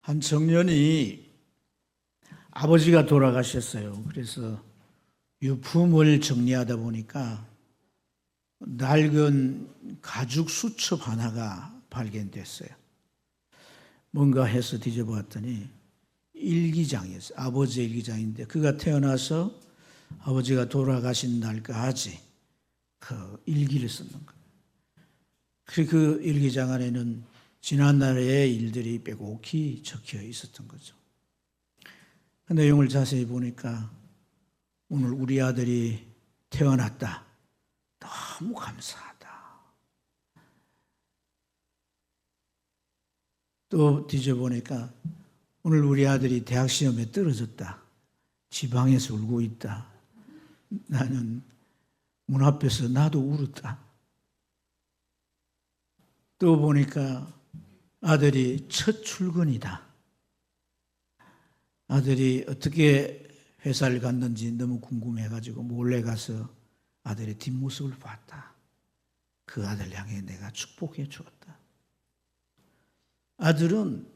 한 청년이 아버지가 돌아가셨어요. 그래서 유품을 정리하다 보니까 낡은 가죽 수첩 하나가 발견됐어요. 뭔가 해서 뒤져보았더니 일기장이었어요. 아버지의 일기장인데 그가 태어나서 아버지가 돌아가신 날까지 그 일기를 썼는 거예요. 그 일기장 안에는 지난날의 일들이 빼곡히 적혀 있었던 거죠. 그 내용을 자세히 보니까 오늘 우리 아들이 태어났다. 너무 감사하다. 또 뒤져보니까 오늘 우리 아들이 대학 시험에 떨어졌다. 지방에서 울고 있다. 나는 문 앞에서 나도 울었다. 또 보니까 아들이 첫 출근이다. 아들이 어떻게 회사를 갔는지 너무 궁금해가지고 몰래 가서 아들의 뒷모습을 봤다. 그 아들 향해 내가 축복해 주었다. 아들은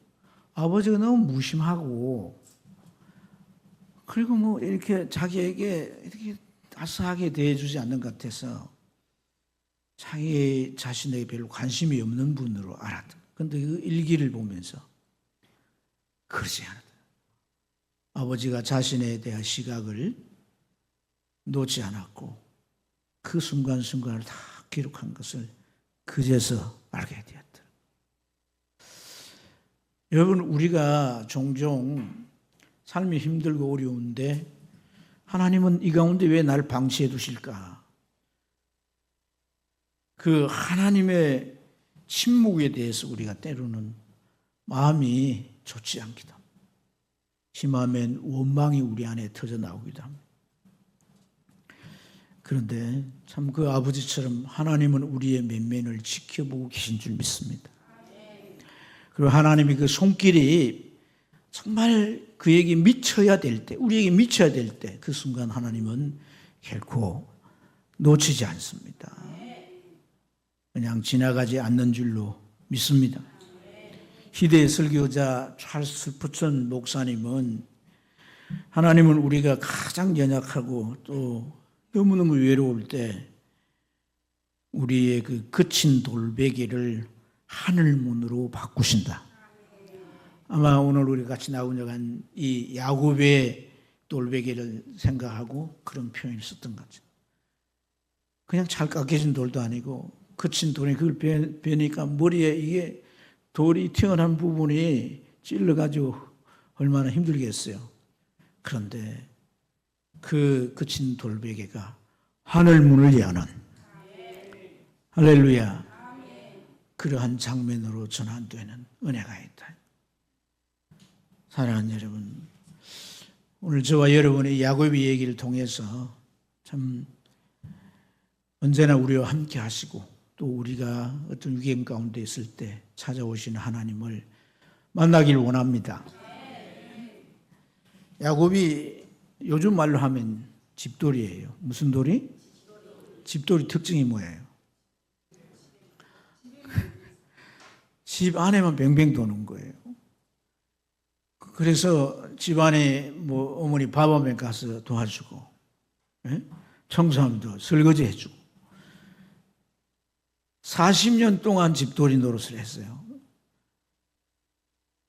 아버지가 너무 무심하고 그리고 뭐 이렇게 자기에게 이렇게 따스하게 대해주지 않는 것 같아서 자기 자신에게 별로 관심이 없는 분으로 알았다. 그런데 그 일기를 보면서 그러지 않았다. 아버지가 자신에 대한 시각을 놓지 않았고 그 순간순간을 다 기록한 것을 그제서 알게 되었다. 여러분, 우리가 종종 삶이 힘들고 어려운데 하나님은 이 가운데 왜 날 방치해 두실까? 그 하나님의 침묵에 대해서 우리가 때로는 마음이 좋지 않기도 합니다. 심하면 원망이 우리 안에 터져 나오기도 합니다. 그런데 참 그 아버지처럼 하나님은 우리의 면면을 지켜보고 계신 줄 믿습니다. 그리고 하나님이 그 손길이 정말 그에게 미쳐야 될 때, 우리에게 미쳐야 될 때 그 순간 하나님은 결코 놓치지 않습니다. 그냥 지나가지 않는 줄로 믿습니다. 희대의 설교자 찰스 스푸천 목사님은 하나님은 우리가 가장 연약하고 또 너무너무 외로울 때 우리의 그 거친 돌베개를 하늘문으로 바꾸신다. 아마 오늘 우리 같이 나오는 이 야곱의 돌베개를 생각하고 그런 표현을 썼던 거죠. 그냥 잘 깎여진 돌도 아니고 거친 돌이 그걸 베니까 머리에 이게 돌이 튀어나온 부분이 찔러가지고 얼마나 힘들겠어요. 그런데 그 거친 돌베개가 하늘문을 여는 할렐루야, 그러한 장면으로 전환되는 은혜가 있다. 사랑하는 여러분, 오늘 저와 여러분의 야곱의 얘기를 통해서 참 언제나 우리와 함께 하시고 또 우리가 어떤 위기 가운데 있을 때 찾아오시는 하나님을 만나길 원합니다. 야곱이 요즘 말로 하면 집돌이에요. 무슨 돌이? 집돌이 특징이 뭐예요? 집 안에만 뱅뱅 도는 거예요. 그래서 집안에 뭐 어머니 밥하면 가서 도와주고, 청소하면 설거지 해주고, 40년 동안 집돌이 노릇을 했어요.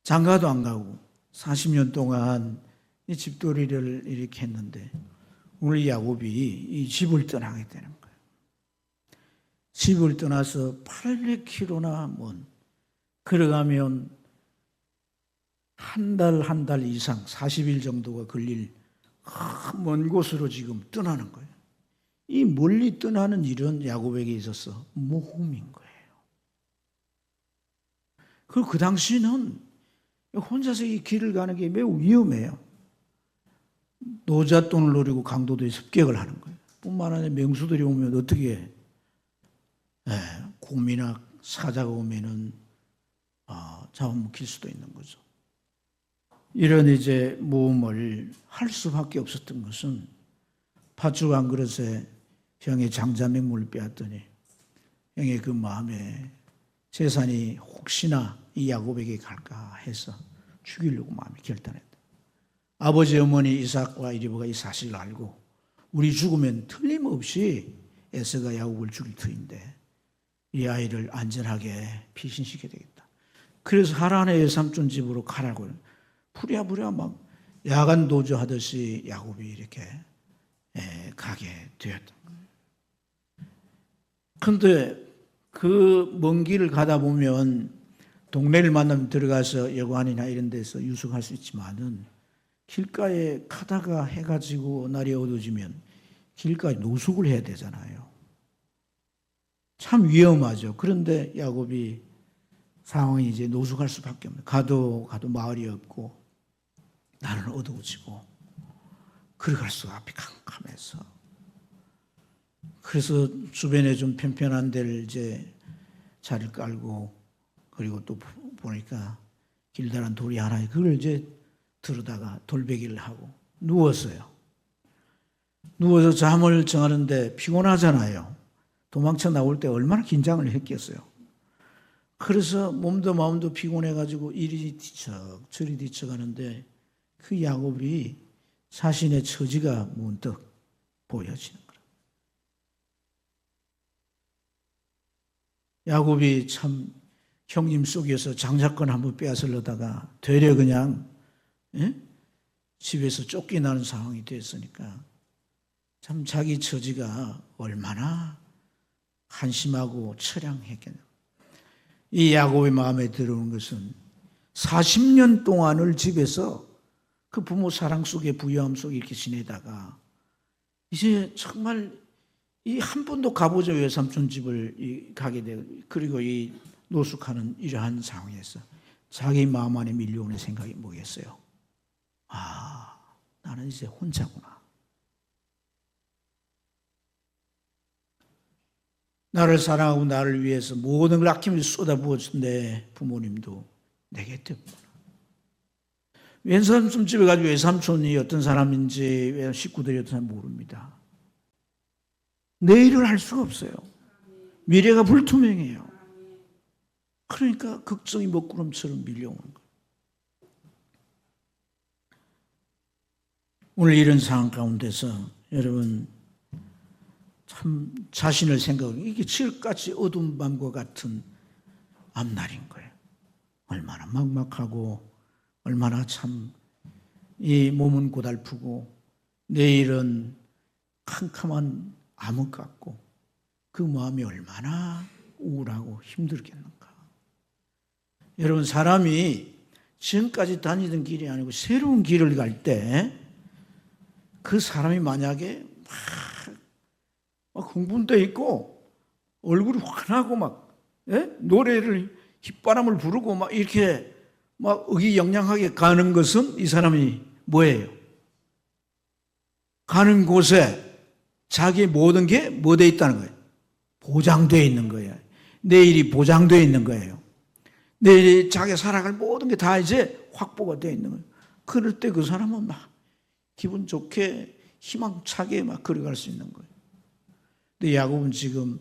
장가도 안 가고 40년 동안 이 집돌이를 이렇게 했는데 오늘 야곱이 이 집을 떠나게 되는 거예요. 집을 떠나서 800km나 먼, 걸어가면 한 달 이상 40일 정도가 걸릴 먼 곳으로 지금 떠나는 거예요. 이 멀리 떠나는 일은 야곱에게 있어서 모험인 거예요. 그리고 그 당시는 혼자서 이 길을 가는 게 매우 위험해요. 노잣돈을 노리고 강도들이 습격을 하는 거예요. 뿐만 아니라 명수들이 오면 어떻게 곰이나 사자가 오면은 잡아먹힐 수도 있는 거죠. 이런 이제 모험을 할 수밖에 없었던 것은 팥죽 한 그릇에 형의 장자맹물을 빼앗더니 형의 그 마음에 재산이 혹시나 이 야곱에게 갈까 해서 죽이려고 마음에 결단했다. 아버지 어머니 이삭과 리브가 이 사실을 알고 우리 죽으면 틀림없이 에서가 야곱을 죽일 터인데 이 아이를 안전하게 피신시켜야 되겠다. 그래서 하란의 외삼촌 집으로 가라고 부랴부랴 막 야간 도주하듯이 야곱이 이렇게 가게 되었던 거예요. 그런데 그 먼 길을 가다 보면 동네를 만나면 들어가서 여관이나 이런 데서 유숙할 수 있지만은 길가에 가다가 해가 지고 날이 어두워지면 길가에 노숙을 해야 되잖아요. 참 위험하죠. 그런데 야곱이 상황이 이제 노숙할 수밖에 없는. 가도 마을이 없고 날은 어두워지고 걸어갈 수가 앞이 캄캄해서 그래서 주변에 좀 편편한 데를 이제 자리를 깔고 그리고 또 보니까 길다란 돌이 하나 그걸 이제 들어다가 돌베기를 하고 누웠어요. 누워서 잠을 정하는데 피곤하잖아요. 도망쳐 나올 때 얼마나 긴장을 했겠어요. 그래서 몸도 마음도 피곤해가지고 이리 뒤척 저리 뒤척하는데 그 야곱이 자신의 처지가 문득 보여지는 거예요. 야곱이 참 형님 속에서 장자권 한번 빼앗으려다가 되려 그냥 집에서 쫓겨나는 상황이 됐으니까 참 자기 처지가 얼마나 한심하고 처량했겠냐. 이 야곱의 마음에 들어오는 것은 40년 동안을 집에서 그 부모 사랑 속에 부유함 속에 이렇게 지내다가 이제 정말 이 한 번도 가보자 외삼촌 집을 가게 되고 그리고 이 노숙하는 이러한 상황에서 자기 마음 안에 밀려오는 생각이 뭐겠어요? 아, 나는 이제 혼자구나. 나를 사랑하고 나를 위해서 모든 걸 아낌없이 쏟아부었을 때 부모님도 내게 때문에 외삼촌 집에 가지고 외삼촌이 어떤 사람인지 식구들이 어떤 사람인지 모릅니다. 내일을 알 수가 없어요. 미래가 불투명해요. 그러니까 걱정이 먹구름처럼 밀려오는 거예요. 오늘 이런 상황 가운데서 여러분 참 자신을 생각하고 이게 지금까지 어두운 밤과 같은 앞날인 거예요. 얼마나 막막하고 얼마나 참 이 몸은 고달프고 내일은 캄캄한 암흑 같고 그 마음이 얼마나 우울하고 힘들겠는가. 여러분 사람이 지금까지 다니던 길이 아니고 새로운 길을 갈 때 그 사람이 만약에 막 흥분돼 있고 얼굴이 환하고 막 노래를 휘바람을 부르고 막 이렇게 막 의기양양하게 가는 것은 이 사람이 뭐예요? 가는 곳에 자기의 모든 게 뭐 돼 있다는 거예요? 보장되어 있는 거예요. 내일이 보장되어 있는 거예요. 내일이 자기가 살아갈 모든 게 다 이제 확보가 되어 있는 거예요. 그럴 때 그 사람은 막 기분 좋게 희망차게 막 걸어갈 수 있는 거예요. 근데 야곱은 지금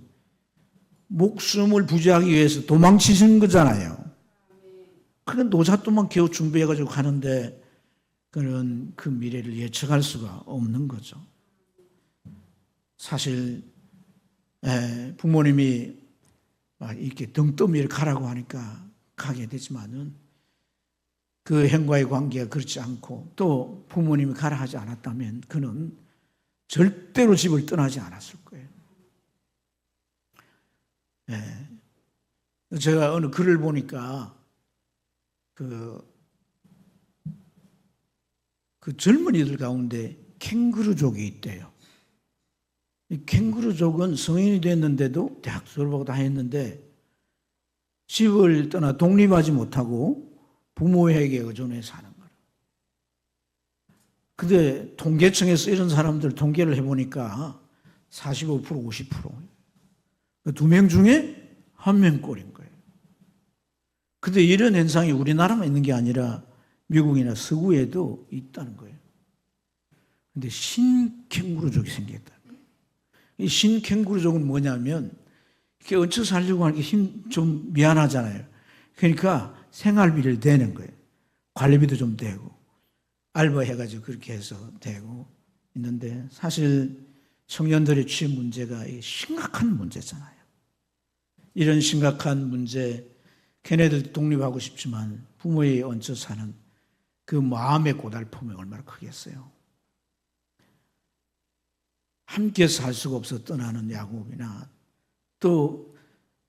목숨을 부지하기 위해서 도망치신 거잖아요. 그런 노잣돈만 겨우 준비해가지고 가는데 그런 그 미래를 예측할 수가 없는 거죠. 사실 부모님이 이렇게 등떠미를 가라고 하니까 가게 되지만은 그 형과의 관계가 그렇지 않고 또 부모님이 가라 하지 않았다면 그는 절대로 집을 떠나지 않았을 거예요. 제가 어느 글을 보니까 그 젊은이들 가운데 캥거루족이 있대요. 이 캥거루족은 성인이 됐는데도 대학 졸업하고 다 했는데 집을 떠나 독립하지 못하고 부모에게 의존해 사는 거예요. 근데 통계청에서 이런 사람들 통계를 해보니까 45% 50% 두 명 중에 한 명꼴인 거예요. 근데 이런 현상이 우리나라만 있는 게 아니라 미국이나 서구에도 있다는 거예요. 근데 신캥거루족이 생겼다는 거예요. 이 신캥거루족은 뭐냐면 이렇게 얹혀 살려고 하는 게 좀 미안하잖아요. 그러니까 생활비를 대는 거예요. 관리비도 좀 되고 알바 해가지고 그렇게 해서 되고 있는데 사실 청년들의 취업 문제가 심각한 문제잖아요. 이런 심각한 문제, 걔네들 독립하고 싶지만 부모에 얹혀 사는 그 마음의 고달픔이 얼마나 크겠어요. 함께 살 수가 없어 떠나는 야곱이나 또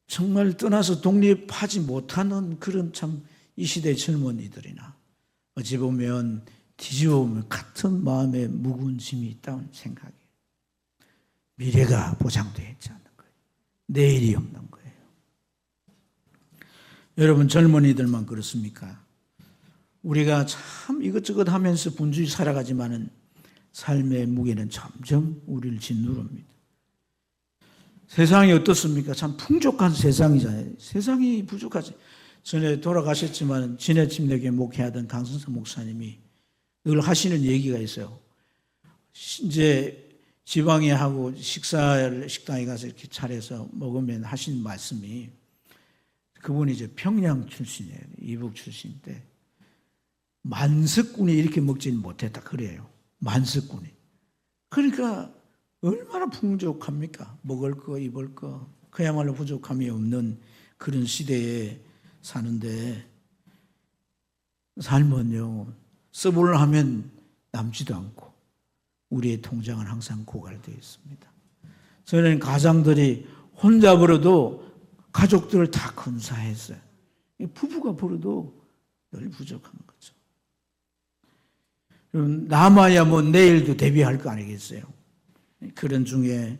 정말 떠나서 독립하지 못하는 그런 참 이 시대의 젊은이들이나 어찌 보면 뒤집어 보면 같은 마음에 무거운 짐이 있다는 생각이, 미래가 보장되어 있지 않는 거예요. 내일이 없는 거예요. 여러분 젊은이들만 그렇습니까? 우리가 참 이것저것 하면서 분주히 살아가지만은 삶의 무게는 점점 우리를 짓누릅니다. 세상이 어떻습니까? 참 풍족한 세상이잖아요. 세상이 부족하지. 전에 돌아가셨지만 진해침례교회 목회하던 강승석 목사님이 늘 하시는 얘기가 있어요. 이제 지방에 하고 식사를 식당에 가서 이렇게 차려서 먹으면 하시는 말씀이, 그분이 이제 평양 출신이에요. 이북 출신인데 만석군이 이렇게 먹지는 못했다 그래요. 만석군이. 그러니까 얼마나 풍족합니까? 먹을 거 입을 거 그야말로 부족함이 없는 그런 시대에 사는데 삶은요 써보려 하면 남지도 않고 우리의 통장은 항상 고갈되어 있습니다. 저는 가장들이 혼자 벌어도 가족들을 다 건사했어요. 부부가 벌어도 늘 부족한 거죠. 남아야 뭐 내일도 대비할 거 아니겠어요. 그런 중에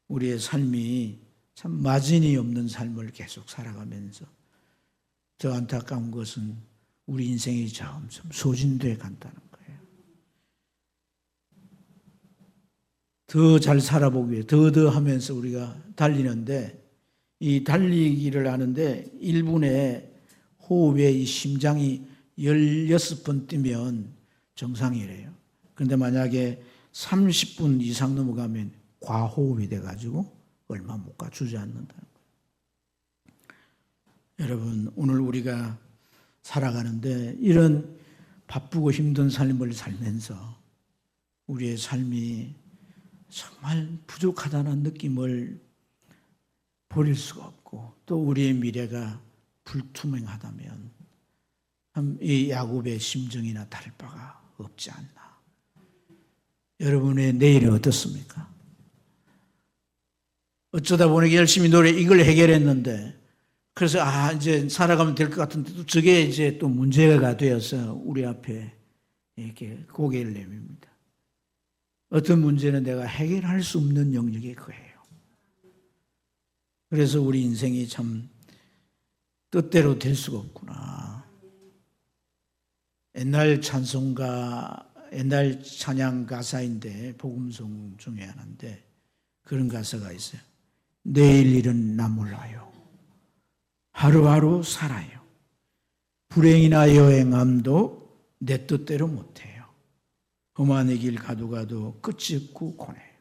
우리의 삶이 참 마진이 없는 삶을 계속 살아가면서 더 안타까운 것은 우리 인생이 점점 소진되어 간다는 거예요. 더 잘 살아보기 위해 더 하면서 우리가 달리는데, 이 달리기를 하는데 1분에 호흡에 이 심장이 16번 뛰면 정상이래요. 그런데 만약에 30분 이상 넘어가면 과호흡이 돼가지고 얼마 못 가 주저앉는다는 거예요. 여러분 오늘 우리가 살아가는데 이런 바쁘고 힘든 삶을 살면서 우리의 삶이 정말 부족하다는 느낌을 버릴 수가 없고 또 우리의 미래가 불투명하다면 참 이 야곱의 심정이나 다를 바가 없지 않나. 여러분의 내일은 어떻습니까? 어쩌다 보니 열심히 이걸 해결했는데 그래서 이제 살아가면 될 것 같은데 또 저게 이제 또 문제가 되어서 우리 앞에 이렇게 고개를 내밉니다. 어떤 문제는 내가 해결할 수 없는 영역의 거예요. 그래서 우리 인생이 참 뜻대로 될 수가 없구나. 옛날 찬양 가사인데 복음송 중에 하나인데 그런 가사가 있어요. 내일 일은 나 몰라요. 하루하루 살아요. 불행이나 여행함도 내 뜻대로 못해요. 험한 길 가도 끝이 없고 고뇌요.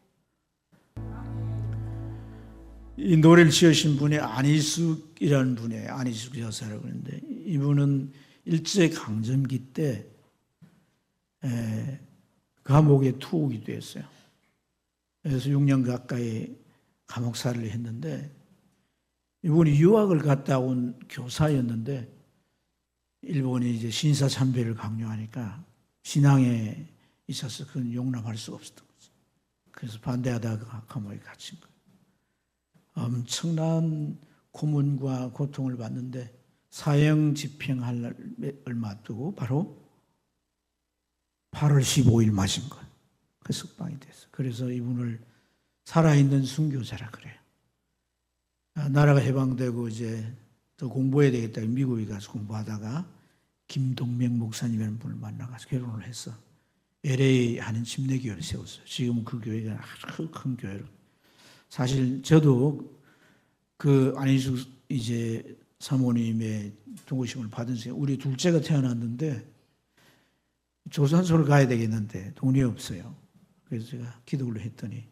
이 노래를 지으신 분이 안희숙이라는 분이에요. 안희숙 여사라고 그러는데 이분은 일제강점기 때 감옥에 투옥이 됐어요. 그래서 6년 가까이 감옥살이를 했는데 이분이 유학을 갔다 온 교사였는데 일본이 이제 신사참배를 강요하니까 신앙에 있어서 그건 용납할 수가 없었던 거죠. 그래서 반대하다가 감옥에 갇힌 거예요. 엄청난 고문과 고통을 받는데 사형 집행할 날 얼마 앞두고 바로 8월 15일 맞은 거예요. 그 석방이 됐어요. 그래서 이분을 살아있는 순교자라 그래요. 나라가 해방되고 이제 더 공부해야 되겠다. 미국에 가서 공부하다가 김동명 목사님이라는 분을 만나가서 결혼을 해서 LA 하는 침례교회를 세웠어요. 지금은 그 교회가 아주 큰 교회로. 사실 저도 그 안희숙 이제 사모님의 동거심을 받은 순간 우리 둘째가 태어났는데 조선소를 가야 되겠는데 돈이 없어요. 그래서 제가 기도를 했더니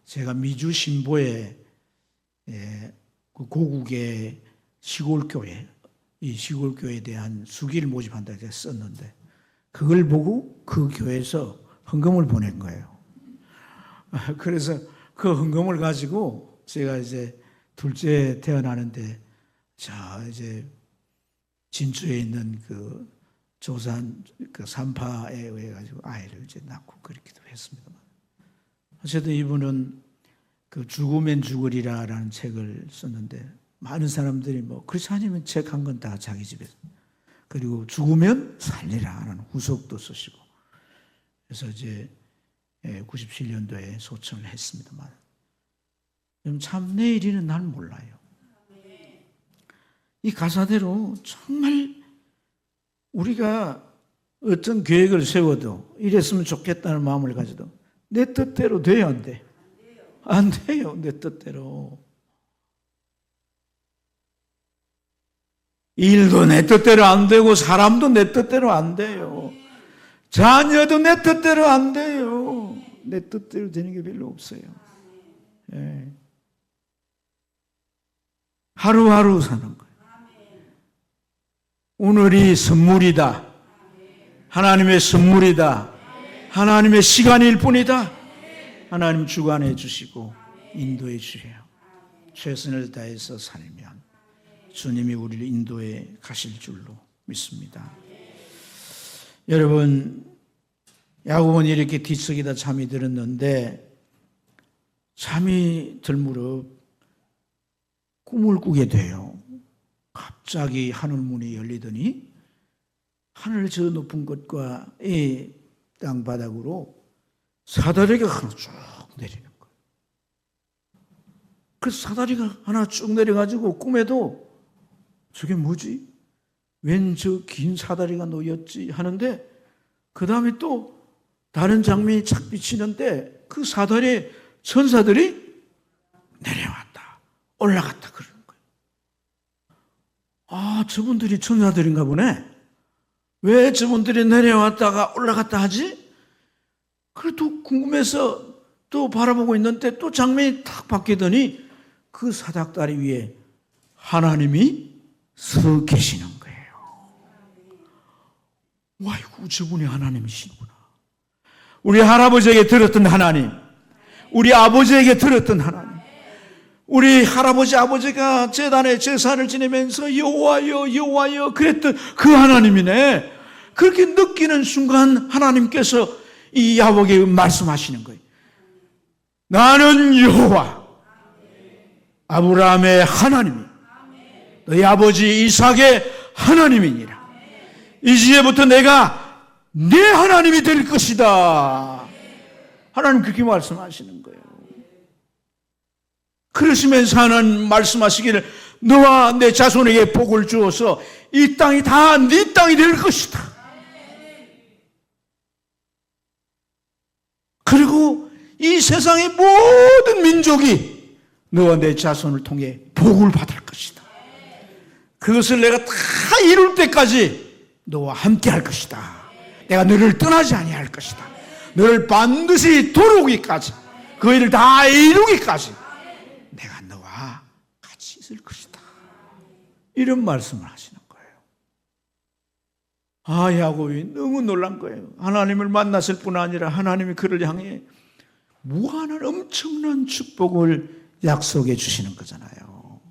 제가 미주 신보에 그 고국의 시골 교회 이 시골 교회에 대한 수기를 모집한다 이렇게 썼는데 그걸 보고 그 교회에서 헌금을 보낸 거예요. 그래서 그 헌금을 가지고 제가 이제 둘째 태어나는데 이제 진주에 있는 그 조산 그 산파에 의해 가지고 아이를 이제 낳고 그렇기도 했습니다. 어쨌든 이분은 그 죽으면 죽으리라라는 책을 썼는데 많은 사람들이 뭐 그렇지 않으면 책 한 권 다 자기 집에서 그리고 죽으면 살리라라는 후속도 쓰시고 그래서 이제 97년도에 소천을 했습니다만 참 내일이는 난 몰라요. 이 가사대로 정말 우리가 어떤 계획을 세워도 이랬으면 좋겠다는 마음을 가져도 내 뜻대로 돼요, 안 돼? 안 돼요, 내 뜻대로. 일도 내 뜻대로 안 되고 사람도 내 뜻대로 안 돼요. 자녀도 내 뜻대로 안 돼요. 내 뜻대로 되는 게 별로 없어요. 예. 하루하루 사는 거예요. 오늘이 선물이다. 하나님의 선물이다. 하나님의 시간일 뿐이다. 하나님 주관해 주시고 인도해 주세요. 최선을 다해서 살면 주님이 우리를 인도해 가실 줄로 믿습니다. 여러분, 야곱은 이렇게 뒤척이다 잠이 들었는데 잠이 들 무렵 꿈을 꾸게 돼요. 갑자기 하늘 문이 열리더니 하늘 저 높은 곳과 이 땅바닥으로 사다리가 하나 쭉 내리는 거예요. 그래서 사다리가 하나 쭉 내려가지고 꿈에도 저게 뭐지? 웬 저 긴 사다리가 놓였지 하는데 그 다음에 또 다른 장면이 착 비치는데 그 사다리에 천사들이 내려왔다 올라갔다 그러는 거예요. 아, 저분들이 천사들인가 보네. 왜 저분들이 내려왔다가 올라갔다 하지? 그래도 궁금해서 또 바라보고 있는데 또 장면이 탁 바뀌더니 그 사닥다리 위에 하나님이 서 계시는 거예요. 와이고, 저분이 하나님이시구나. 우리 할아버지에게 들었던 하나님, 우리 아버지에게 들었던 하나님, 우리 할아버지 아버지가 제단에 제사를 지내면서 여호와여 여호와여 그랬던 그 하나님이네. 그렇게 느끼는 순간 하나님께서 이 야곱에게 말씀하시는 거예요. 나는 여호와 아브라함의 하나님이 너희 아버지 이삭의 하나님이니라. 이제부터 내가 내 하나님이 될 것이다. 하나님 그렇게 말씀하시는 거예요. 그러시면서 하나님 말씀하시기를 너와 내 자손에게 복을 주어서 이 땅이 다 네 땅이 될 것이다. 그리고 이 세상의 모든 민족이 너와 내 자손을 통해 복을 받을 것이다. 그것을 내가 다 이룰 때까지 너와 함께 할 것이다. 내가 너를 떠나지 아니할 것이다. 너를 반드시 돌아오기까지 그 일을 다 이루기까지 내가 너와 같이 있을 것이다. 이런 말씀을 하시는 거예요. 아, 야곱이 너무 놀란 거예요. 하나님을 만났을 뿐 아니라 하나님이 그를 향해 무한한 엄청난 축복을 약속해 주시는 거잖아요.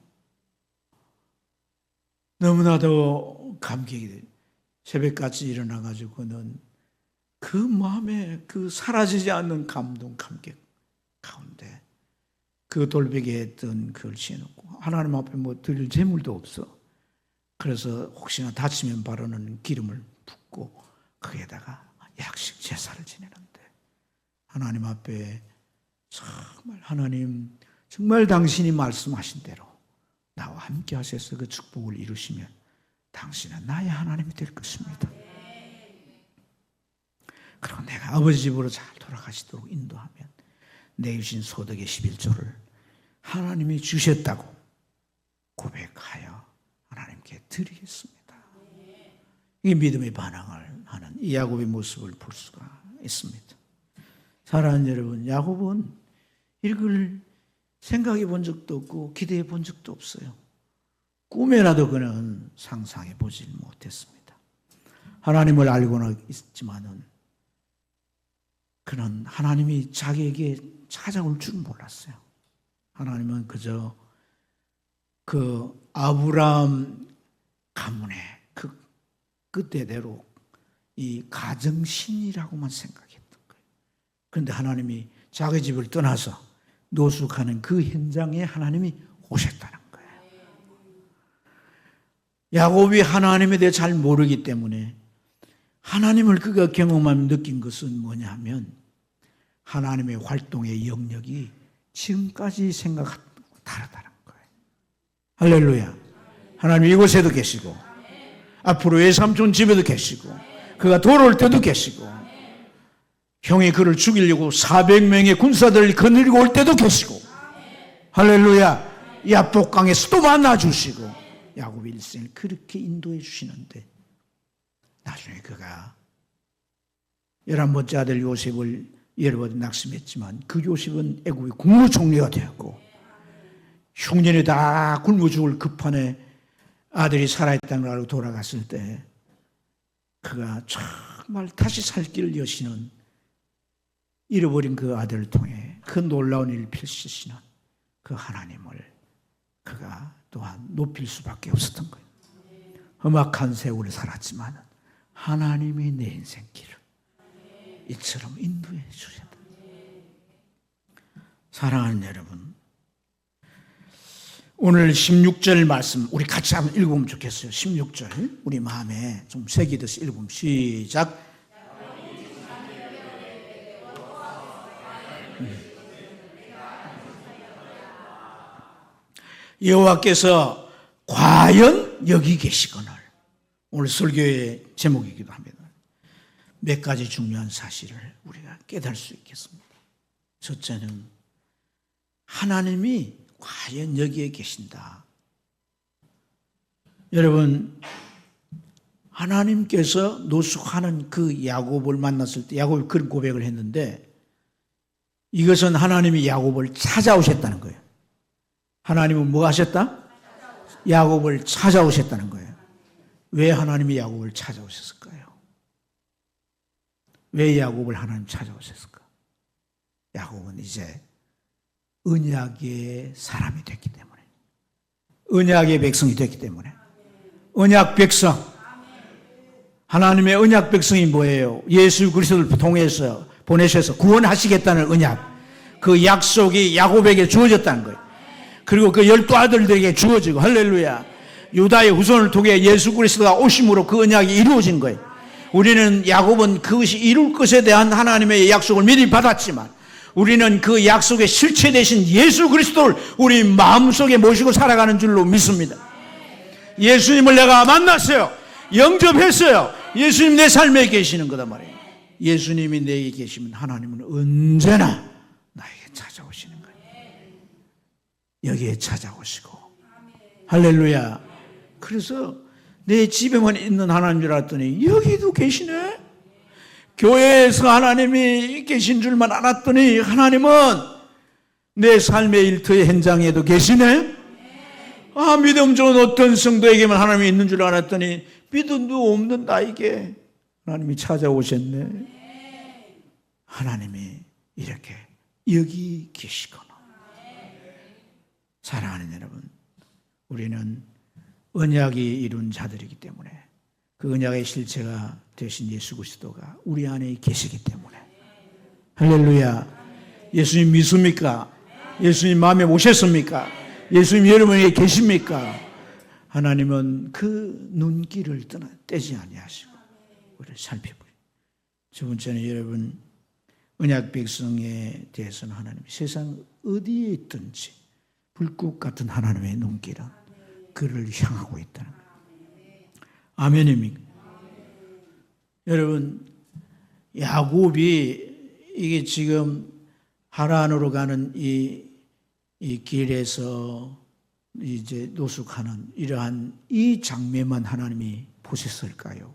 너무나도 감격이 돼요. 새벽같이 일어나가지고는 그 마음에 그 사라지지 않는 감동, 감격 가운데 그 돌베개에 했던 그걸 지어놓고 하나님 앞에 뭐 드릴 재물도 없어. 그래서 혹시나 다치면 바르는 기름을 붓고 거기에다가 약식 제사를 지내는데 하나님 앞에 정말 하나님 정말 당신이 말씀하신 대로 나와 함께 하셔서 그 축복을 이루시면 당신은 나의 하나님이 될 것입니다. 그리고 내가 아버지 집으로 잘 돌아가시도록 인도하면 내 주신 소득의 11조를 하나님이 주셨다고 고백하여 하나님께 드리겠습니다. 이 믿음의 반응을 하는 이 야곱의 모습을 볼 수가 있습니다. 사랑하는 여러분, 야곱은 이걸 생각해 본 적도 없고 기대해 본 적도 없어요. 꿈에라도 그는 상상해 보질 못했습니다. 하나님을 알고는 있지만은 그는 하나님이 자기에게 찾아올 줄 몰랐어요. 하나님은 그저 그 아브라함 가문의 그 그때대로 이 가정신이라고만 생각했던 거예요. 그런데 하나님이 자기 집을 떠나서 노숙하는 그 현장에 하나님이 오셨다는 거예요. 야곱이 하나님에 대해 잘 모르기 때문에 하나님을 그가 경험하며 느낀 것은 뭐냐면 하나님의 활동의 영역이 지금까지 생각하고 다르다는 거예요. 할렐루야. 하나님 이곳에도 계시고 앞으로 외삼촌 집에도 계시고 그가 돌아올 때도 계시고 형이 그를 죽이려고 400명의 군사들을 거느리고 올 때도 계시고 할렐루야. 야복강에서 또 만나주시고 야곱 일생을 그렇게 인도해 주시는데 나중에 그가 11번째 아들 요셉을 여러분 낙심했지만 그 요셉은 애국의 국무총리가 되었고 흉년에 다 굶어 죽을 급판에 아들이 살아있다는 걸 알고 돌아갔을 때 그가 정말 다시 살 길을 여시는 잃어버린 그 아들을 통해 그 놀라운 일을 펼치시는 그 하나님을 그가 또한 높일 수밖에 없었던 거예요. 험악한 세월을 살았지만 하나님이 내 인생 길을 이처럼 인도해 주셨다. 사랑하는 여러분, 오늘 16절 말씀 우리 같이 한번 읽으면 좋겠어요. 16절 우리 마음에 좀 새기듯이 읽으면 시작. 여호와께서 과연 여기 계시거늘. 오늘 설교의 제목이기도 합니다. 몇 가지 중요한 사실을 우리가 깨달을 수 있겠습니다. 첫째는 하나님이 과연 여기에 계신다. 여러분, 하나님께서 노숙하는 그 야곱을 만났을 때 야곱이 그런 고백을 했는데 이것은 하나님이 야곱을 찾아오셨다는 거예요. 하나님은 뭐 하셨다? 야곱을 찾아오셨다는 거예요. 왜 하나님이 야곱을 찾아오셨을까요? 왜 야곱을 하나님 찾아오셨을까? 야곱은 이제 언약의 사람이 됐기 때문에, 언약의 백성이 됐기 때문에, 언약 백성, 하나님의 언약 백성이 뭐예요? 예수 그리스도를 통해서 보내셔서 구원하시겠다는 언약, 그 약속이 야곱에게 주어졌다는 거예요. 그리고 그 12아들들에게 주어지고, 할렐루야, 유다의 후손을 통해 예수 그리스도가 오심으로 그 언약이 이루어진 거예요. 우리는 야곱은 그것이 이룰 것에 대한 하나님의 약속을 미리 받았지만 우리는 그 약속의 실체 되신 예수 그리스도를 우리 마음속에 모시고 살아가는 줄로 믿습니다. 예수님을 내가 만났어요. 영접했어요. 예수님 내 삶에 계시는 거단 말이에요. 예수님이 내게 계시면 하나님은 언제나 나에게 찾아오시는 거예요. 여기에 찾아오시고, 할렐루야. 그래서 내 집에만 있는 하나님 줄 알았더니 여기도 계시네. 교회에서 하나님이 계신 줄만 알았더니 하나님은 내 삶의 일터의 현장에도 계시네. 아, 믿음 좋은 어떤 성도에게만 하나님이 있는 줄 알았더니 믿음도 없는 나에게 하나님이 찾아오셨네. 하나님이 이렇게 여기 계시구나. 사랑하는 여러분, 우리는 언약이 이룬 자들이기 때문에 그 언약의 실체가 되신 예수 그리스도가 우리 안에 계시기 때문에, 할렐루야. 예수님 믿습니까? 예수님 마음에 오셨습니까? 예수님 여러분에게 계십니까? 하나님은 그 눈길을 떼지 아니하시고 우리를 살펴보요. 두 번째는 여러분, 언약 백성에 대해서는 하나님이 세상 어디에 있든지 불꽃 같은 하나님의 눈길은 그를 향하고 있다는 거예요. 아멘입니까? 여러분, 야곱이 이게 지금 하란으로 가는 이 길에서 이제 노숙하는 이러한 이 장면만 하나님이 보셨을까요?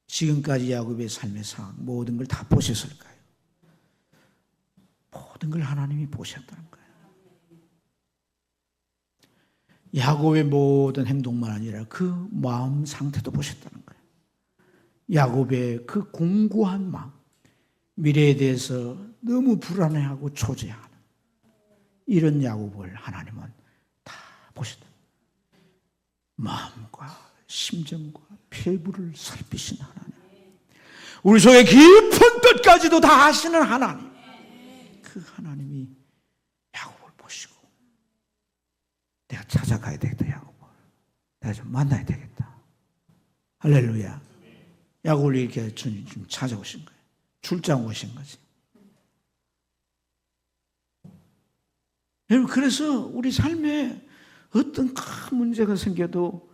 지금까지 야곱의 삶의 상황 모든 걸 다 보셨을까요? 모든 걸 하나님이 보셨다는 거예요. 야곱의 모든 행동만 아니라 그 마음 상태도 보셨다는 거예요. 야곱의 그 공고한 마음, 미래에 대해서 너무 불안해하고 초조해하는 이런 야곱을 하나님은 다 보셨다. 마음과 심정과 폐부를 살피시는 하나님, 우리 속의 깊은 뜻까지도 다 아시는 하나님, 그 하나님이 야곱을 보시고 내가 찾아가야 되겠다. 야곱을 내가 좀 만나야 되겠다. 할렐루야. 야곱을 이렇게 주님 좀 찾아오신 거예요. 출장 오신 거지. 여러분, 그래서 우리 삶에 어떤 큰 문제가 생겨도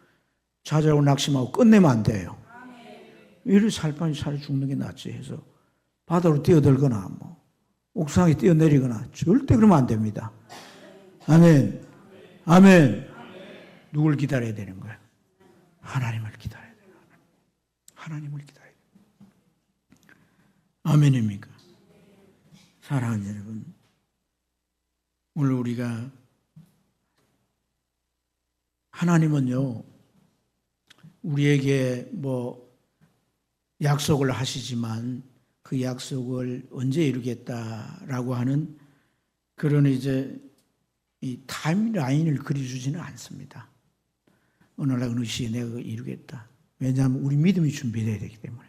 좌절하고 낙심하고 끝내면 안 돼요. 이를 살판이 차라리 죽는 게 낫지 해서 바다로 뛰어들거나 뭐 옥상에 뛰어내리거나 절대 그러면 안 됩니다. 아멘. 아멘. 누굴 기다려야 되는 거예요? 하나님을 기다려야 돼요. 하나님을 기다려야 돼요. 아멘입니까? 사랑하는 여러분, 오늘 우리가 하나님은요, 우리에게 뭐 약속을 하시지만 그 약속을 언제 이루겠다라고 하는 그런 이제 이 타임라인을 그려주지는 않습니다. 어느 날 어느 시에 내가 그걸 이루겠다. 왜냐하면 우리 믿음이 준비되어야 되기 때문에.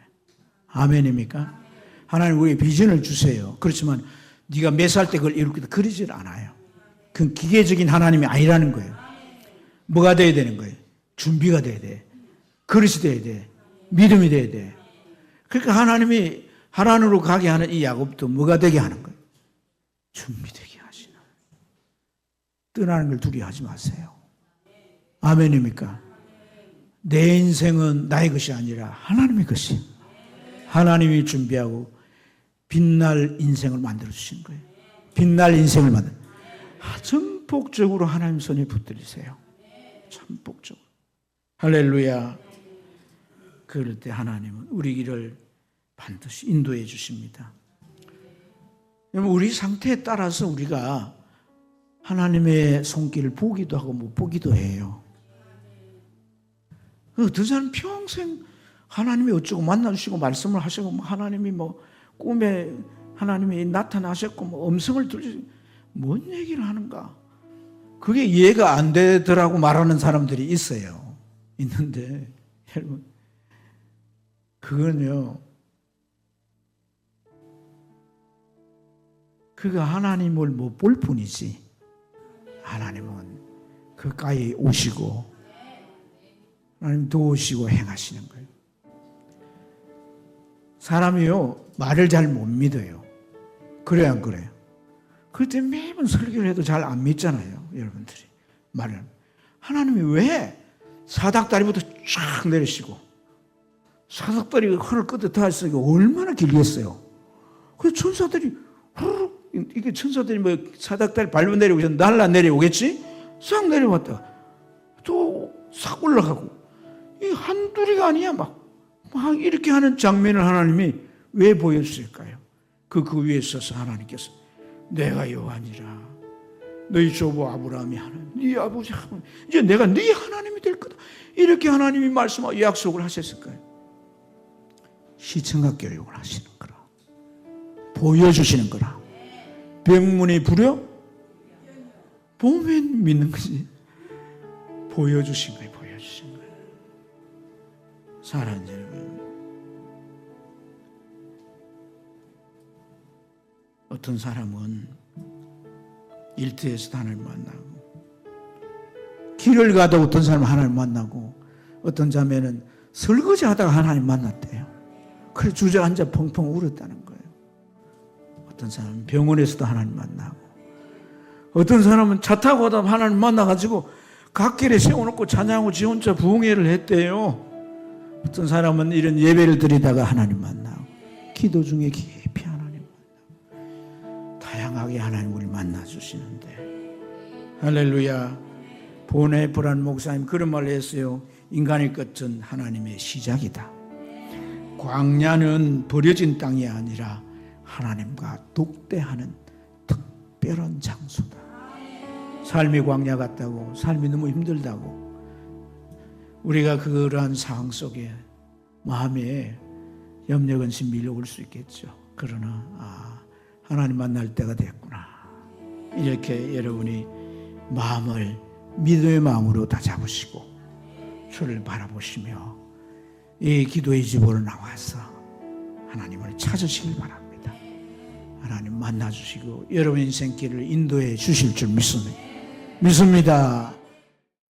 아멘입니까? 하나님 우리의 비전을 주세요. 그렇지만 네가 몇 살 때 그걸 이루겠다 그러질 않아요. 그건 기계적인 하나님이 아니라는 거예요. 뭐가 돼야 되는 거예요? 준비가 돼야 돼. 그릇이 돼야 돼. 믿음이 돼야 돼. 그러니까 하나님이 하나님으로 가게 하는 이 야곱도 뭐가 되게 하는 거예요? 준비되게 하시는. 떠나는 걸 두려워하지 마세요. 아멘입니까? 내 인생은 나의 것이 아니라 하나님의 것이. 하나님이 준비하고 빛날 인생을 만들어 주신 거예요. 빛날 인생을 만들어. 전폭적으로 하나님 손에 붙들리세요. 전폭적으로. 할렐루야. 그럴 때 하나님은 우리 길을 반드시 인도해 주십니다. 우리 상태에 따라서 우리가 하나님의 손길을 보기도 하고 못 보기도 해요. 어떤 사람은 평생 하나님이 어쩌고 만나주시고 말씀을 하시고 하나님이 뭐 꿈에 하나님이 나타나셨고 뭐 음성을 들으시고 뭔 얘기를 하는가? 그게 이해가 안 되더라고 말하는 사람들이 있어요. 있는데 여러분, 그건요, 그가 하나님을 못 볼 뿐이지 하나님은 그가까이 오시고 하나님 도우시고 행하시는 거예요. 사람이요, 말을 잘 못 믿어요. 그래요, 안 그래요? 그때 매번 설교를 해도 잘 안 믿잖아요, 여러분들이. 말을. 하나님이 왜 사닥다리부터 쫙 내리시고 사닥다리가 하늘 끝에 닿았으니까 얼마나 길겠어요. 그래서 천사들이 후루룩, 이게 천사들이 뭐 사닥다리 밟아 내려오고 날라 내려오겠지? 싹 내려왔다가 또 싹 올라가고, 이 한둘이가 아니야. 막 이렇게 하는 장면을 하나님이 왜 보여주실까요? 그 위에 서서 하나님께서 내가 여호와니라 너희 조부 아브라함이 하나님, 네 아버지 하나님, 이제 내가 네 하나님이 될 거다. 이렇게 하나님이 말씀하고 약속을 하셨을까요? 시청각 교육을 하시는 거라. 보여주시는 거라. 병문이 부려? 보면 믿는 거지. 보여주신 거예요. 보여주신 거예요. 사랑하는 여러분, 어떤 사람은 일터에서도 하나님 만나고, 길을 가다 어떤 사람은 하나님 만나고, 어떤 자매는 설거지 하다가 하나님 만났대요. 그래서 주저앉아 펑펑 울었다는 거예요. 어떤 사람은 병원에서도 하나님 만나고, 어떤 사람은 차 타고 가다 하나님 만나가지고 갓길에 세워놓고 찬양하고 지 혼자 부흥회를 했대요. 어떤 사람은 이런 예배를 드리다가 하나님 만나고, 기도 중에 깊이 하나님 만나고, 다양하게 하나님 우리를 만나주시는데, 할렐루야. 보네 브란 목사님 그런 말을 했어요. 인간의 끝은 하나님의 시작이다. 광야는 버려진 땅이 아니라 하나님과 독대하는 특별한 장소다. 삶이 광야 같다고, 삶이 너무 힘들다고, 우리가 그러한 상황 속에 마음에 염려 근심 밀려올 수 있겠죠. 그러나 하나님 만날 때가 됐구나, 이렇게 여러분이 마음을 믿음의 마음으로 다 잡으시고 주를 바라보시며 이 기도의 집으로 나와서 하나님을 찾으시길 바랍니다. 하나님 만나주시고 여러분 인생길을 인도해 주실 줄 믿습니다.